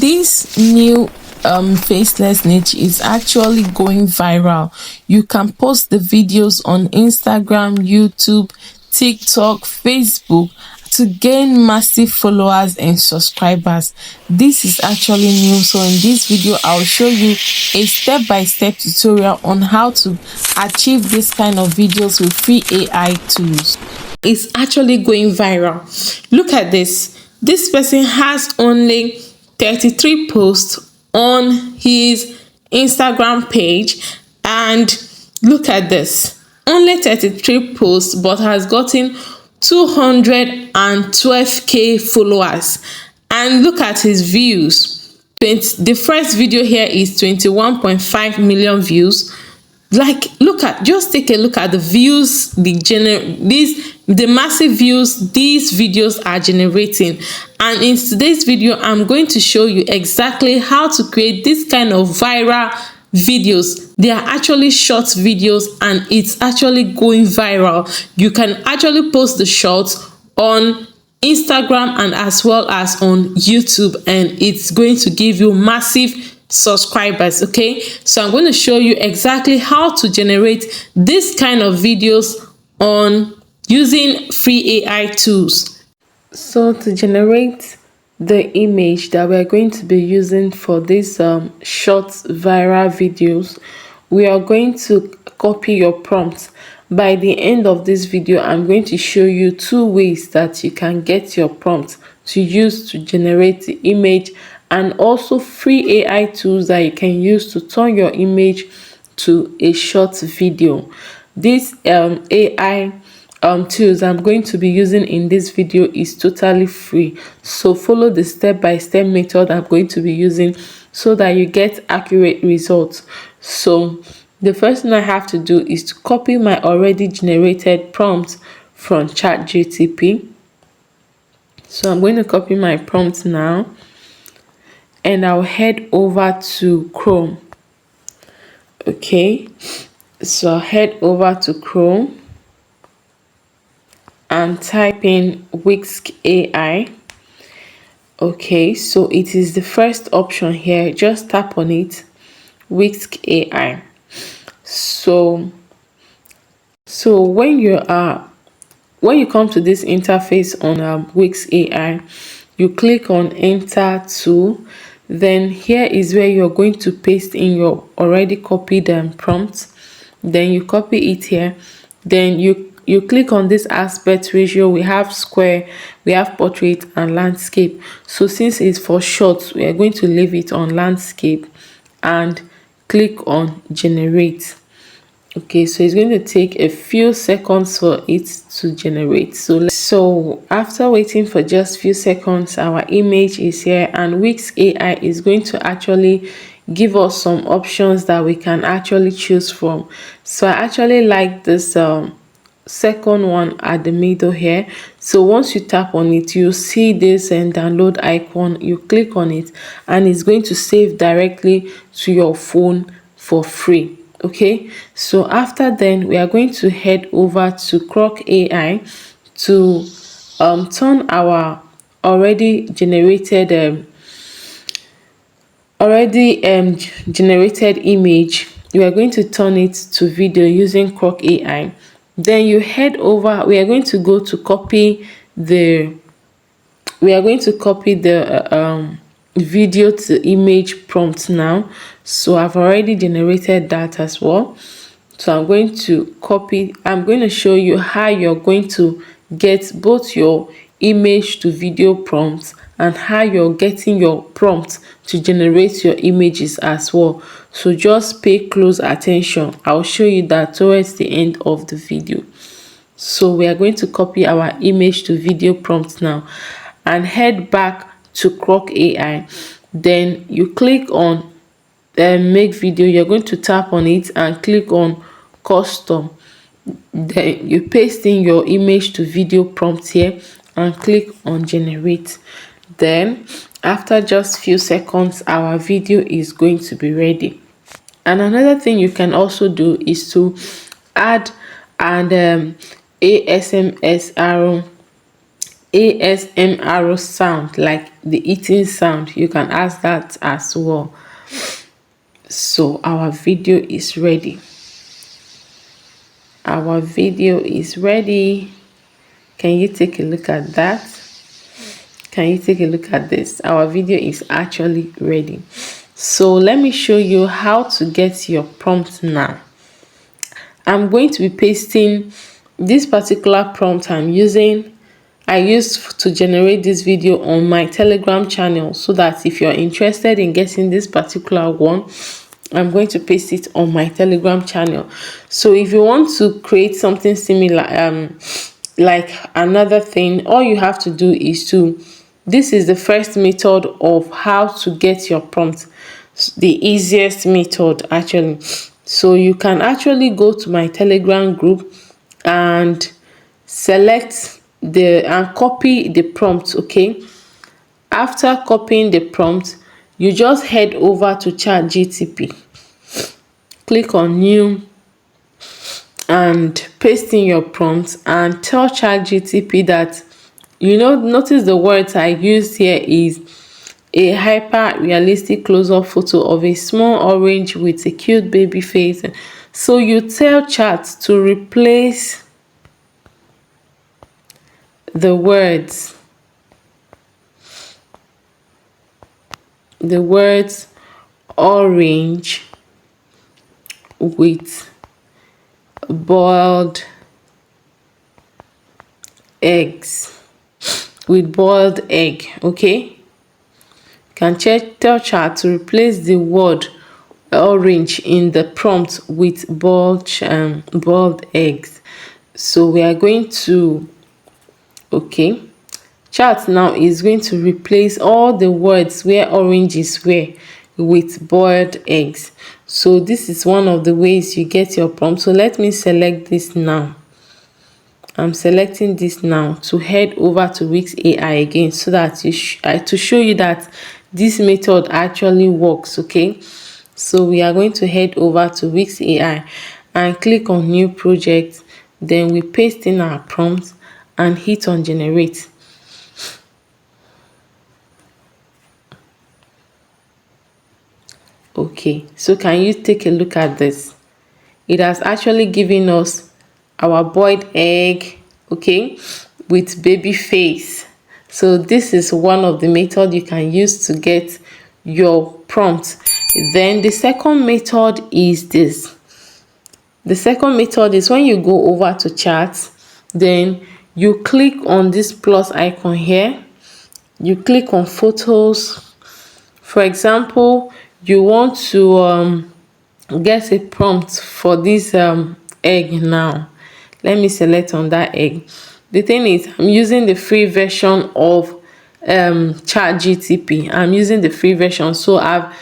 this new faceless niche is actually going viral. You can post the videos on Instagram, YouTube, TikTok, Facebook to gain massive followers and subscribers. This is actually new, so in this video I'll show you a step-by-step tutorial on how to achieve this kind of videos with free AI tools. It's actually going viral. Look at this. This person has only 33 posts on his Instagram page, and look at this, only 33 posts but has gotten 212k followers. And look at his views. The first video here is 21.5 million views. Like, just take a look at the views, the massive views these videos are generating. And in today's video I'm going to show you exactly how to create this kind of viral videos. They are actually short videos and it's actually going viral. You can actually post the shorts on Instagram and as well as on YouTube, and it's going to give you massive subscribers. Okay, so I'm going to show you exactly how to generate this kind of videos on using free AI tools. So to generate the image that we're going to be using for these short viral videos, we are going to copy your prompt. By the end of this video I'm going to show you 2 ways that you can get your prompt to use to generate the image, and also free AI tools that you can use to turn your image to a short video. These AI tools I'm going to be using in this video is totally free, so follow the step-by-step method I'm going to be using so that you get accurate results. So the first thing I have to do is to copy my already generated prompt from ChatGPT. So I'm going to copy my prompt now, and I'll head over to Chrome. Okay, so I'll head over to Chrome and type in Whisk AI. Okay, so it is the first option here. Just tap on it, Whisk AI. So when you come to this interface on Whisk AI, you click on Enter Tool. Then here is where you're going to paste in your already copied prompt. Then you copy it here. Then you click on this aspect ratio. We have square, we have portrait and landscape. So since it's for short, we are going to leave it on landscape and click on generate. Okay, so it's going to take a few seconds for it to generate. So after waiting for just few seconds, our image is here, and Whisk AI is going to actually give us some options that we can actually choose from. So I actually like this second one at the middle here. So once you tap on it, you see this and download icon. You click on it and it's going to save directly to your phone for free. Okay, so after then we are going to head over to Croc AI to turn our already generated image. We are going to turn it to video using Croc AI. Then you head over. We are going to go to copy the video to image prompt now. So I've already generated that as well. So I'm going to copy. I'm going to show you how you're going to get both your image to video prompts and how you're getting your prompt to generate your images as well. So just pay close attention. I'll show you that towards the end of the video. So we are going to copy our image to video prompt now and head back to Croc AI. Then you click on make video. You're going to tap on it and click on custom. Then you paste in your image to video prompt here and click on generate. Then after just few seconds, our video is going to be ready. And another thing you can also do is to add an ASMR ASMR sound, like the eating sound. You can ask that as well. So our video is ready. Our video is ready. Can you take a look at that? Can you take a look at this? Our video is actually ready. So let me show you how to get your prompt now. I'm going to be pasting this particular prompt I used to generate this video on my Telegram channel, so that if you're interested in getting this particular one, I'm going to paste it on my Telegram channel. So if you want to create something similar, like another thing, all you have to do is this is the first method of how to get your prompt, the easiest method actually. So you can actually go to my Telegram group and select and copy the prompt. Okay, after copying the prompt, you just head over to ChatGTP, click on new and paste in your prompt and tell ChatGTP that, notice the words I used here is a hyper realistic close-up photo of a small orange with a cute baby face. So you tell Chat to replace the words orange with boiled eggs, boiled egg. Okay, you can tell Chat to replace the word orange in the prompt with boiled eggs. So we are going to, okay, Chat now is going to replace all the words where orange is where with boiled eggs. So this is one of the ways you get your prompt. So let me select this now. I'm selecting this now to head over to Wix AI again, so that to show you that this method actually works. Okay, so we are going to head over to Wix AI and click on new project. Then we paste in our prompt and hit on generate. Okay, so can you take a look at this? It has actually given us our boiled egg, okay, with baby face. So this is one of the methods you can use to get your prompt. Then the second method is this. The second method is when you go over to Chat, then you click on this plus icon here, you click on photos. For example, you want to get a prompt for this egg now. Let me select on that egg. The thing is, I'm using the free version of ChatGTP. I'm using the free version, so I've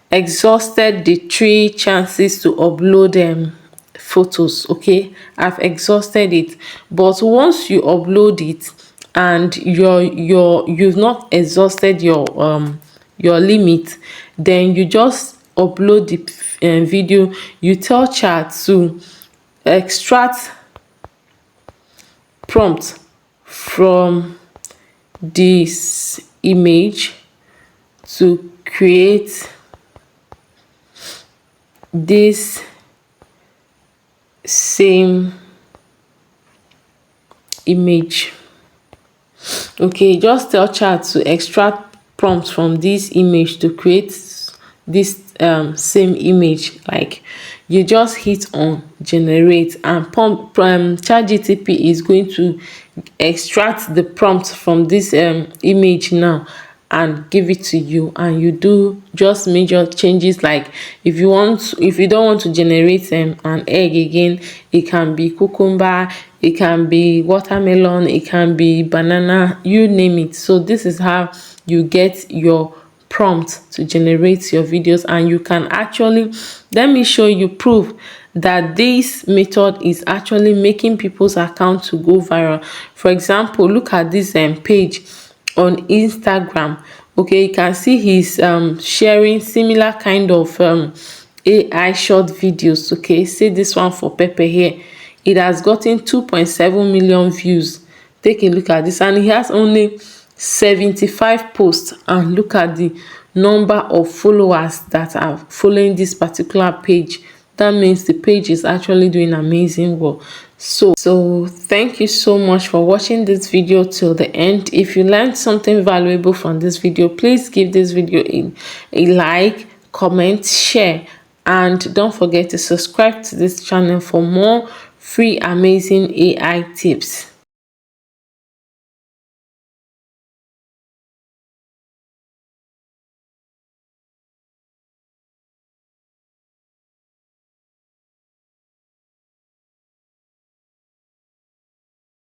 exhausted the 3 chances to upload photos. Okay, I've exhausted it. But once you upload it and you've not exhausted your limit, then you just upload the video. You tell Chat to extract prompt from this image to create this same image. Okay, just tell Chat to extract prompt from this image to create this same image. Like, you just hit on generate and ChatGTP is going to extract the prompt from this image now and give it to you, and you do just major changes. Like, if you don't want to generate an egg again, it can be cucumber, it can be watermelon, it can be banana, you name it. So this is how you get your prompt to generate your videos. And you can actually, let me show you proof that this method is actually making people's account to go viral. For example, look at this page on Instagram. Okay, you can see he's sharing similar kind of AI short videos. Okay, see this one for Pepper here. It has gotten 2.7 million views Take a look at this, and he has only 75 posts, and look at the number of followers that are following this particular page. That means the page is actually doing amazing work. So thank you so much for watching this video till the end. If you learned something valuable from this video, please give this video a like, comment, share, and don't forget to subscribe to this channel for more free amazing AI tips.